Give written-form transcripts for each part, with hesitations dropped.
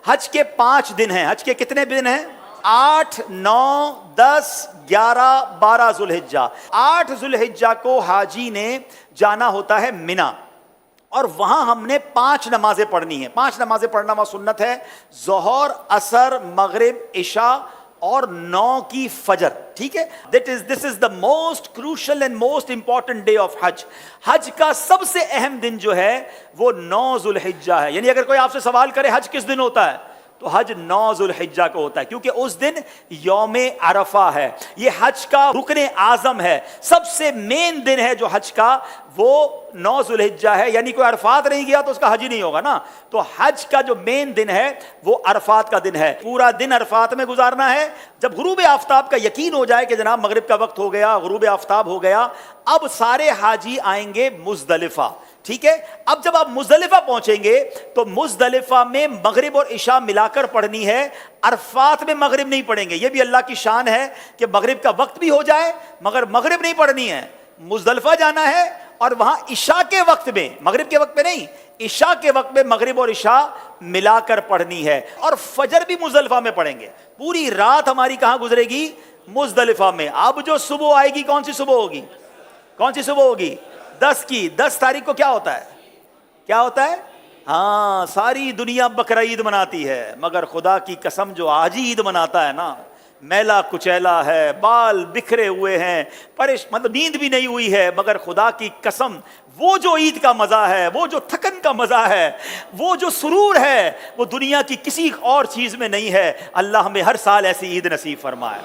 حج کے 5 دن ہیں. حج کے کتنے دن ہیں؟ 8, 9, 10, 11, 12 ذوالحجہ. 8 ذوالحجہ کو حاجی نے جانا ہوتا ہے مینا، اور وہاں ہم نے 5 نمازیں پڑھنی ہیں. 5 نمازیں پڑھنا وہ سنت ہے: ظہر، عصر، مغرب، عشاء اور 9 کی فجر. ٹھیک ہے، this is the most crucial and most important day of حج. حج کا سب سے اہم دن جو ہے وہ 9 ذوالحجہ ہے. یعنی اگر کوئی آپ سے سوال کرے حج کس دن ہوتا ہے، تو حج 9 ذوالحجہ کو ہوتا ہے، کیونکہ اس دن یوم عرفہ ہے. یہ حج کا رکن اعظم ہے، سب سے مین دن ہے جو حج کا، وہ 9 ذوالحجہ ہے. یعنی کوئی عرفات نہیں گیا تو اس کا حج ہی نہیں ہوگا نا. تو حج کا جو مین دن ہے وہ عرفات کا دن ہے. پورا دن عرفات میں گزارنا ہے. جب غروب آفتاب کا یقین ہو جائے کہ جناب مغرب کا وقت ہو گیا، غروب آفتاب ہو گیا، اب سارے حاجی آئیں گے مزدلفہ. ٹھیک ہے، اب جب آپ مزدلفہ پہنچیں گے تو مزدلفہ میں مغرب اور عشاء ملا کر پڑھنی ہے. عرفات میں مغرب نہیں پڑھیں گے. یہ بھی اللہ کی شان ہے کہ مغرب کا وقت بھی ہو جائے مگر مغرب نہیں پڑھنی ہے. مزدلفہ جانا ہے اور وہاں عشاء کے وقت میں، مغرب کے وقت میں نہیں، عشاء کے وقت میں مغرب اور عشاء ملا کر پڑھنی ہے. اور فجر بھی مزدلفہ میں پڑھیں گے. پوری رات ہماری کہاں گزرے گی؟ مزدلفہ میں. اب جو صبح آئے گی، کون سی صبح ہوگی؟ کون سی صبح ہوگی؟ 10 کی. 10 تاریخ کو کیا ہوتا ہے؟ کیا ہوتا ہے؟ ہاں، ساری دنیا بقرعید مناتی ہے مگر خدا کی قسم جو آج عید مناتا ہے نا، میلا کچیلا ہے، بال بکھرے ہوئے ہیں، مطلب نیند بھی نہیں ہوئی ہے، مگر خدا کی قسم وہ جو عید کا مزہ ہے، وہ جو تھکن کا مزہ ہے، وہ جو سرور ہے، وہ دنیا کی کسی اور چیز میں نہیں ہے. اللہ ہمیں ہر سال ایسی عید نصیب فرمائے.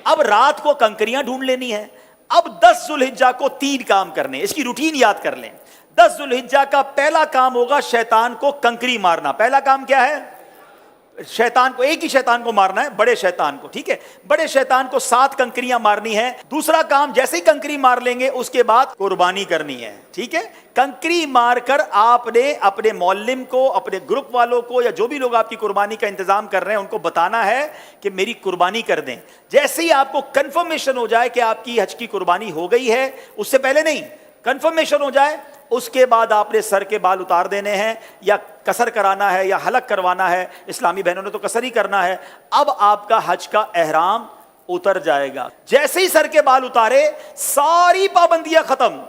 اب رات کو کنکریاں ڈھونڈ لینی ہے. اب 10 ذوالحجہ کو 3 کام کرنے، اس کی روٹین یاد کر لیں. 10 ذوالحجہ کا پہلا کام ہوگا شیطان کو کنکری مارنا. پہلا کام کیا ہے؟ شیطان کو، ایک ہی شیطان کو مارنا ہے، بڑے شیطان کو. ٹھیک ہے، بڑے شیطان کو 7 کنکریاں مارنی ہے. دوسرا کام، جیسے ہی کنکری مار لیں گے اس کے بعد قربانی کرنی ہے. ٹھیک ہے، کنکری مار کر آپ نے اپنے معلم کو، اپنے گروپ والوں کو، یا جو بھی لوگ آپ کی قربانی کا انتظام کر رہے ہیں ان کو بتانا ہے کہ میری قربانی کر دیں. جیسے ہی آپ کو کنفرمیشن ہو جائے کہ آپ کی حج کی قربانی ہو گئی ہے، اس سے پہلے نہیں، کنفرمیشن ہو جائے، اس کے بعد آپ نے سر کے بال اتار دینے ہیں، یا قصر کرانا ہے یا حلق کروانا ہے. اسلامی بہنوں نے تو قصر ہی کرنا ہے. اب آپ کا حج کا احرام اتر جائے گا. جیسے ہی سر کے بال اتارے، ساری پابندیاں ختم.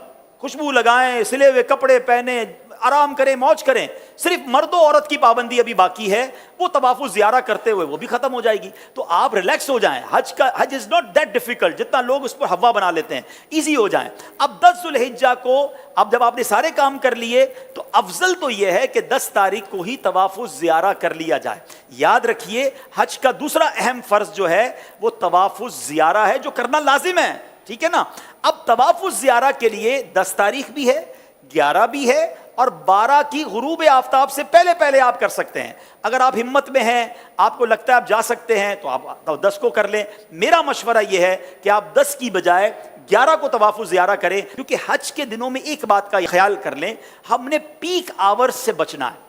خوشبو لگائیں، سلے ہوئے کپڑے پہنے، آرام کریں، موج کریں. صرف مرد و عورت کی پابندی ابھی باقی ہے، وہ طواف الزیارہ کرتے ہوئے وہ بھی ختم ہو جائے گی. تو آپ ریلیکس ہو جائیں. حج از ناٹ دیٹ ڈیفیکلٹ جتنا لوگ اس پر ہوا بنا لیتے ہیں. ایزی ہو جائیں. اب 10 ذوالحجہ کو، اب جب آپ نے سارے کام کر لیے تو افضل تو یہ ہے کہ 10 تاریخ کو ہی طواف الزیارہ کر لیا جائے. یاد رکھیے، حج کا دوسرا اہم فرض جو ہے وہ طواف الزیارہ ہے، جو کرنا لازم ہے. ٹھیک ہے نا. اب طواف الزیارہ کے لیے 10 تاریخ بھی ہے، 11 بھی ہے، اور 12 کی غروب آفتاب سے پہلے آپ کر سکتے ہیں. اگر آپ ہمت میں ہیں، آپ کو لگتا ہے آپ جا سکتے ہیں، تو آپ 10 کو کر لیں. میرا مشورہ یہ ہے کہ آپ 10 کی بجائے 11 کو طواف الزیارہ کریں، کیونکہ حج کے دنوں میں ایک بات کا خیال کر لیں، ہم نے پیک آورز سے بچنا ہے.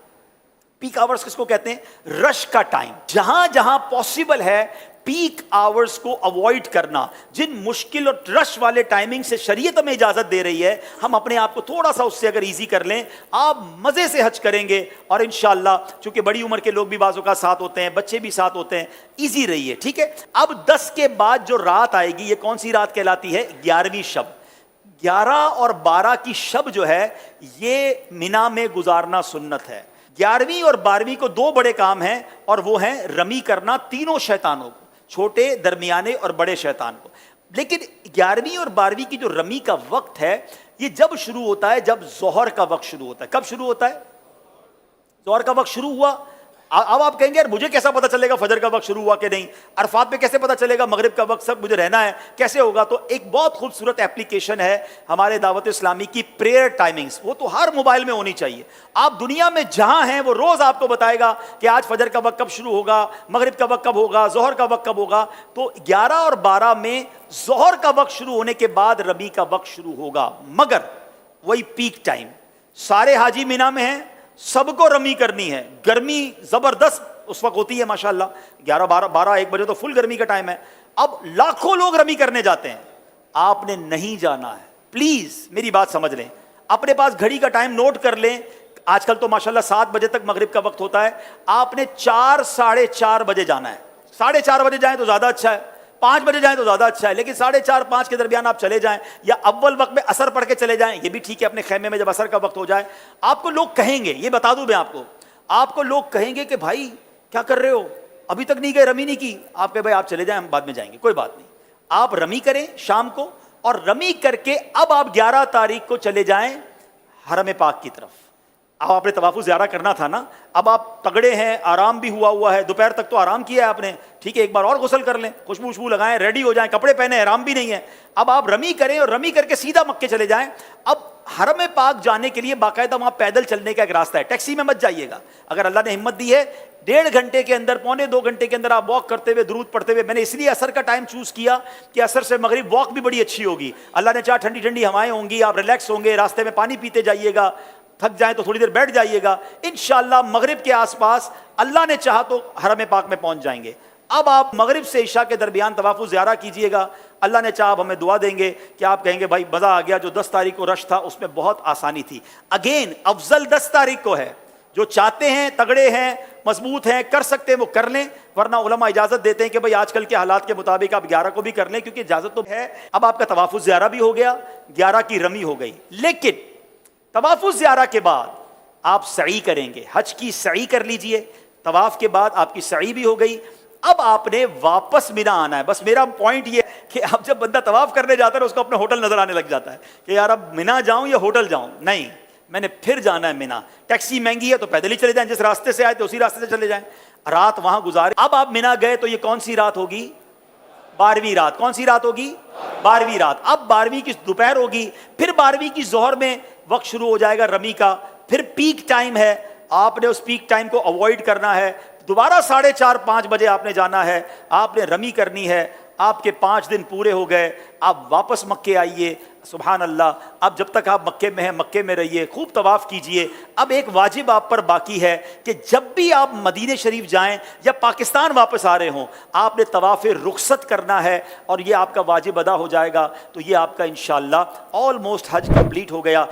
پیک آورز کس کو کہتے ہیں؟ رش کا ٹائم. جہاں جہاں پاسبل ہے پیک آورز کو اوائڈ کرنا. جن مشکل اور رش والے ٹائمنگ سے شریعت ہمیں اجازت دے رہی ہے، ہم اپنے آپ کو تھوڑا سا اس سے اگر ایزی کر لیں، آپ مزے سے حج کریں گے. اور انشاءاللہ چونکہ بڑی عمر کے لوگ بھی بعض اوقات ساتھ ہوتے ہیں، بچے بھی ساتھ ہوتے ہیں، ایزی رہی ہے. ٹھیک ہے. اب 10 کے بعد جو رات آئے گی، یہ کون سی رات کہلاتی ہے؟ 11ویں شب. 11 اور 12 کی شب جو ہے یہ مینا میں گزارنا سنت ہے. 11ویں اور 12ویں کو 2 بڑے کام ہیں، اور وہ ہیں رمی کرنا تینوں شیطانوں کو، چھوٹے، درمیانے اور بڑے شیطان کو. لیکن 11ویں اور 12ویں کی جو رمی کا وقت ہے، یہ جب شروع ہوتا ہے؟ جب ظہر کا وقت شروع ہوتا ہے. کب شروع ہوتا ہے؟ ظہر کا وقت شروع ہوا. اب آپ کہیں گے یار مجھے کیسا پتہ چلے گا فجر کا وقت شروع ہوا کہ نہیں؟ عرفات پہ کیسے پتہ چلے گا مغرب کا وقت سب مجھے رہنا ہے کیسے ہوگا؟ تو ایک بہت خوبصورت ایپلیکیشن ہے ہمارے دعوت اسلامی کی، پریئر ٹائمنگز. وہ تو ہر موبائل میں ہونی چاہیے. آپ دنیا میں جہاں ہیں وہ روز آپ کو بتائے گا کہ آج فجر کا وقت کب شروع ہوگا، مغرب کا وقت کب ہوگا، ظہر کا وقت کب ہوگا. تو 11 اور 12 میں ظہر کا وقت شروع ہونے کے بعد ربی کا وقت شروع ہوگا، مگر وہی پیک ٹائم. سارے حاجی مینا میں ہیں، سب کو رمی کرنی ہے. گرمی زبردست اس وقت ہوتی ہے ماشاءاللہ، 11 12 1 بجے تو فل گرمی کا ٹائم ہے. اب لاکھوں لوگ رمی کرنے جاتے ہیں، آپ نے نہیں جانا ہے. پلیز میری بات سمجھ لیں، اپنے پاس گھڑی کا ٹائم نوٹ کر لیں. آج کل تو ماشاءاللہ 7 بجے تک مغرب کا وقت ہوتا ہے، آپ نے 4 ساڑھے 4 بجے جانا ہے. 4:30 بجے جائیں تو زیادہ اچھا ہے، 5 بجے جائیں تو زیادہ اچھا ہے، لیکن 4:30 5 کے درمیان آپ چلے جائیں، یا اول وقت میں عصر پڑھ کے چلے جائیں، یہ بھی ٹھیک ہے. اپنے خیمے میں جب عصر کا وقت ہو جائے، آپ کو لوگ کہیں گے، یہ بتا دوں میں آپ کو لوگ کہیں گے کہ بھائی کیا کر رہے ہو، ابھی تک نہیں گئے، رمی نہیں کی. آپ کہ بھائی آپ چلے جائیں، ہم بعد میں جائیں گے، کوئی بات نہیں. آپ رمی کریں شام کو، اور رمی کر کے اب آپ 11 تاریخ کو چلے جائیں حرم پاک کی طرف. اب آپ نے طواف زیارہ کرنا تھا نا، اب آپ تگڑے ہیں، آرام بھی ہوا ہے، دوپہر تک تو آرام کیا ہے آپ نے، ٹھیک ہے، ایک بار اور غسل کر لیں، خوشبو لگائیں، ریڈی ہو جائیں، کپڑے پہنے، آرام بھی نہیں ہے. اب آپ رمی کریں اور رمی کر کے سیدھا مکے چلے جائیں. اب حرم پاک جانے کے لیے باقاعدہ وہاں پیدل چلنے کا ایک راستہ ہے، ٹیکسی میں مت جائیے گا. اگر اللہ نے ہمت دی ہے 1.5 گھنٹے کے اندر، 1.25 گھنٹے کے اندر آپ واک کرتے ہوئے، درود پڑھتے ہوئے. میں نے اس لیے عصر کا ٹائم چوز کیا کہ عصر سے مغرب واک بھی بڑی اچھی ہوگی، اللہ نے چاہا ٹھنڈی ٹھنڈی ہوائیں ہوں گی، آپ ریلیکس ہوں گے، راستے میں پانی پیتے جائیے گا، تھک جائیں تو تھوڑی دیر بیٹھ جائیے گا، انشاءاللہ مغرب کے آس پاس اللہ نے چاہا تو حرم پاک میں پہنچ جائیں گے. اب آپ مغرب سے عشاء کے درمیان طواف زیارہ کیجئے گا، اللہ نے چاہا ہمیں دعا دیں گے کہ آپ کہیں گے بھائی مزہ آ گیا، جو 10 تاریخ کو رش تھا اس میں بہت آسانی تھی. اگین افضل 10 تاریخ کو ہے، جو چاہتے ہیں، تگڑے ہیں، مضبوط ہیں، کر سکتے ہیں وہ کر لیں، ورنہ علماء اجازت دیتے ہیں کہ بھائی آج کل کے حالات کے مطابق آپ 11 کو بھی کر لیں، کیونکہ اجازت تو ہے. اب آپ کا طواف زیارہ بھی ہو گیا، 11 کی رمی ہو گئی. لیکن طواف زیارہ کے بعد آپ سعی کریں گے، حج کی سعی کر لیجئے. طواف کے بعد آپ کی سعی بھی ہو گئی، اب آپ نے واپس مینا آنا ہے. بس میرا پوائنٹ یہ ہے کہ اب جب بندہ طواف کرنے جاتا ہے اس کو اپنا ہوٹل نظر آنے لگ جاتا ہے کہ یار اب مینا جاؤں یا ہوٹل جاؤں. نہیں، میں نے پھر جانا ہے مینا. ٹیکسی مہنگی ہے تو پیدل ہی چلے جائیں، جس راستے سے آئے تو اسی راستے سے چلے جائیں، رات وہاں گزارے. اب آپ مینا گئے تو یہ کون سی رات ہوگی؟ 12ویں رات. کون سی رات ہوگی؟ 12ویں رات. اب 12ویں کی دوپہر ہوگی، پھر 12ویں کی ظہر میں وقت شروع ہو جائے گا رمی کا. پھر پیک ٹائم ہے، آپ نے اس پیک ٹائم کو اوائڈ کرنا ہے. دوبارہ 4:30 5 بجے آپ نے جانا ہے، آپ نے رمی کرنی ہے. آپ کے 5 دن پورے ہو گئے، آپ واپس مکے آئیے. سبحان اللہ. اب جب تک آپ مکے میں ہیں مکے میں رہیے، خوب طواف کیجئے. اب ایک واجب آپ پر باقی ہے کہ جب بھی آپ مدینہ شریف جائیں یا پاکستان واپس آ رہے ہوں، آپ نے طواف رخصت کرنا ہے، اور یہ آپ کا واجب ادا ہو جائے گا. تو یہ آپ کا انشاءاللہ آلموسٹ حج کمپلیٹ ہو گیا.